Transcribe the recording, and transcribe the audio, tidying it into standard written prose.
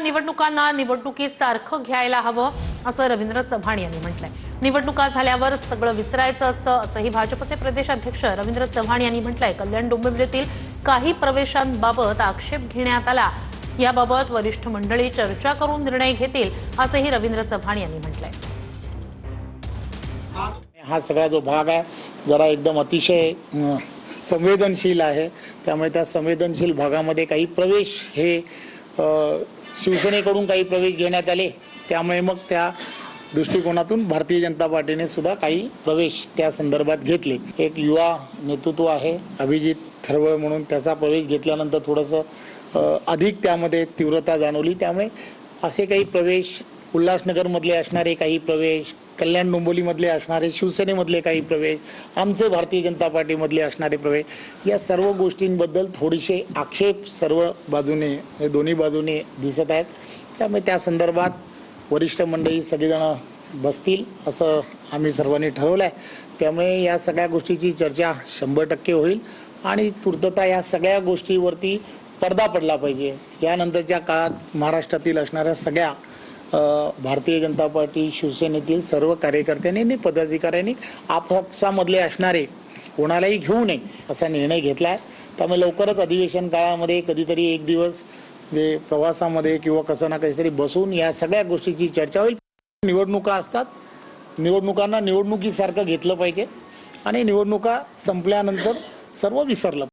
निवडणुकांना निवडणुकीसारखं घ्यायला हवं असं रवींद्र चव्हाण यांनी म्हटलंय। निवडणुका झाल्यावर सगळं विसरायचं असतं असंही भाजपचे प्रदेशाध्यक्ष रवींद्र चव्हाण यांनी म्हटलंय। कल्याण डोंबिवलीतील काही प्रवेशांबाबत आक्षेप घेण्यात आला, याबाबत वरिष्ठ मंडळी चर्चा करून निर्णय घेतील असंही रवींद्र चव्हाण यांनी म्हटलंय। हा सगळा जो भाग आहे जरा एकदम अतिशय संवेदनशील आहे, त्यामुळे त्या संवेदनशील भागामध्ये काही प्रवेश हे शिवसेनेकडून काही प्रवेश घेण्यात आले, त्यामुळे मग त्या दृष्टिकोनातून भारतीय जनता पार्टीने सुद्धा काही प्रवेश त्या संदर्भात घेतले। एक युवा नेतृत्व आहे अभिजित थरवळ म्हणून, त्याचा प्रवेश घेतल्यानंतर थोडंसं अधिक त्यामध्ये तीव्रता जाणवली, त्यामुळे असे काही प्रवेश उल्हासनगरमधले असणारे काही प्रवेश, कल्याण डोंबिवलीमधले असणारे शिवसेनेमधले काही प्रवेश, आमचे भारतीय जनता पार्टीमधले असणारे प्रवेश, या सर्व गोष्टींबद्दल थोडेसे आक्षेप सर्व बाजूने दोन्ही बाजूने दिसत आहेत। त्यामुळे त्या संदर्भात वरिष्ठ मंडळी सगळेजण बसतील असं आम्ही सर्वांनी ठरवलं आहे। त्यामुळे या सगळ्या गोष्टीची चर्चा 100% होईल आणि तूर्तता या सगळ्या गोष्टीवरती पडदा पडला पाहिजे। यानंतरच्या काळात महाराष्ट्रातील असणाऱ्या सगळ्या भारतीय जनता पार्टी शिवसेनेतील सर्व कार्यकर्त्यांनी आणि पदाधिकाऱ्यांनी आपसामधले असणारे कोणालाही घेऊ नये असा निर्णय घेतला आहे। त्यामुळे लवकरच अधिवेशन काळामध्ये कधीतरी एक दिवस जे प्रवासामध्ये किंवा कसं ना कधीतरी बसून या सगळ्या गोष्टीची चर्चा होईल। निवडणुका असतात, निवडणुकांना निवडणुकीसारखं घेतलं पाहिजे आणि निवडणुका संपल्यानंतर सर्व विसरलं।